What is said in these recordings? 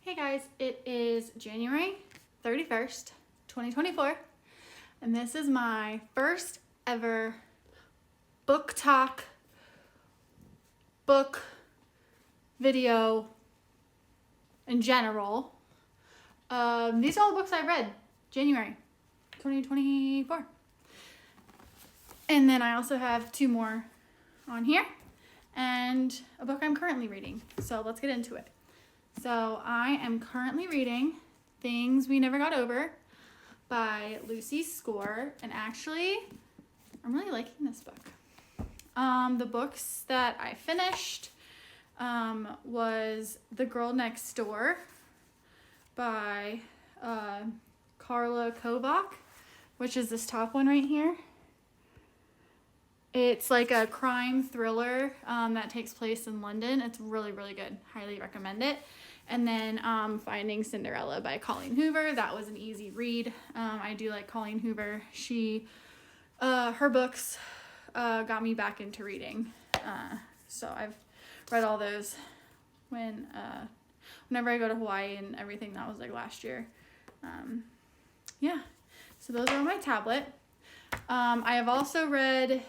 Hey guys, it is January 31st, 2024, and this is my first ever book talk, book video in general. These are all the books I read January 2024. And then I also have two more on here and a book I'm currently reading. So let's get into it. So I am currently reading Things We Never Got Over by Lucy Score, and actually I'm really liking this book. The books that I finished was The Girl Next Door by Karla Kovach, which is this top one right here. It's like a crime thriller that takes place in London. It's really, really good. Highly recommend it. And then Finding Cinderella by Colleen Hoover. That was an easy read. I do like Colleen Hoover. Her books got me back into reading. So I've read all those whenever I go to Hawaii and everything. That was like last year. Yeah. So those are on my tablet. I have also read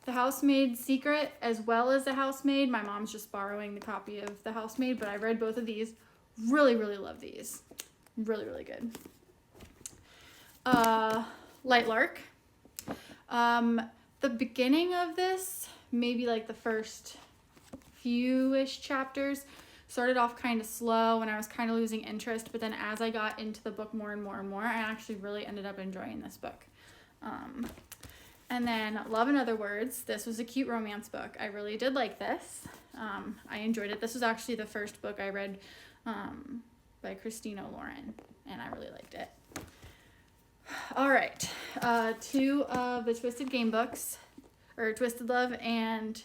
The Housemaid's Secret as well as The Housemaid. My mom's just borrowing the copy of The Housemaid, but I read both of these. Really, really love these. Really, really good. Light Lark. The beginning of this, maybe like the first few-ish chapters, started off kind of slow and I was kind of losing interest, but then as I got into the book more and more and more, I actually really ended up enjoying this book. And then Love in Other Words. This was a cute romance book. I really did like this. I enjoyed it. This was actually the first book I read by Christina Lauren, and I really liked it. All right, two of the Twisted Game books, or Twisted Love and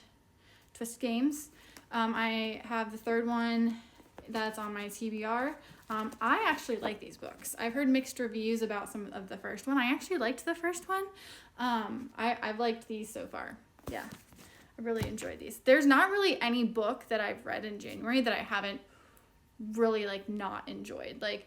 Twisted Games. I have the third one that's on my TBR. I actually like these books. I've heard mixed reviews about some of the first one. I actually liked the first one. I've liked these so far. Yeah, I really enjoyed these. There's not really any book that I've read in January that I haven't really not enjoyed. Like,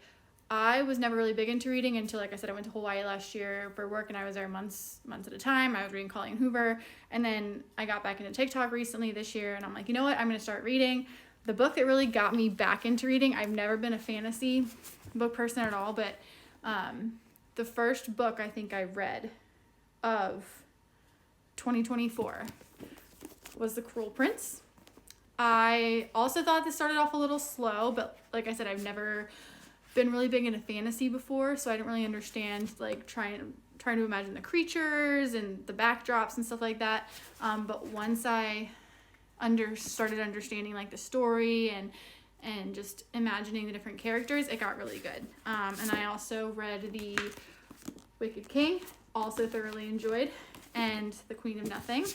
I was never really big into reading until, like I said, I went to Hawaii last year for work and I was there months at a time. I was reading Colleen Hoover, and then I got back into TikTok recently this year, and I'm like, you know what? I'm going to start reading. The book that really got me back into reading, I've never been a fantasy book person at all, but the first book I think I read of 2024 was The Cruel Prince. I also thought this started off a little slow, but like I said, I've never been really big into fantasy before, so I didn't really understand trying to imagine the creatures and the backdrops and stuff like that. But once I started understanding the story and just imagining the different characters, it got really good. And I also read The Wicked King, also thoroughly enjoyed, and The Queen of Nothing,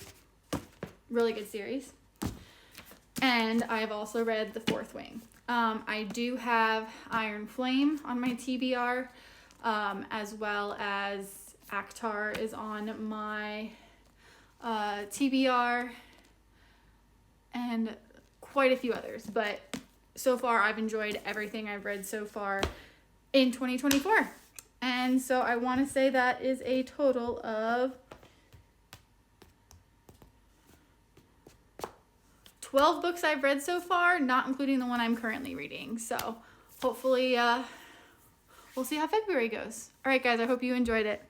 really good series. And I've also read The Fourth Wing. I do have Iron Flame on my TBR, as well as Akhtar is on my TBR, and quite a few others. But so far, I've enjoyed everything I've read so far in 2024. And so I want to say that is a total of 12 books I've read so far, not including the one I'm currently reading. So hopefully we'll see how February goes. All right, guys, I hope you enjoyed it.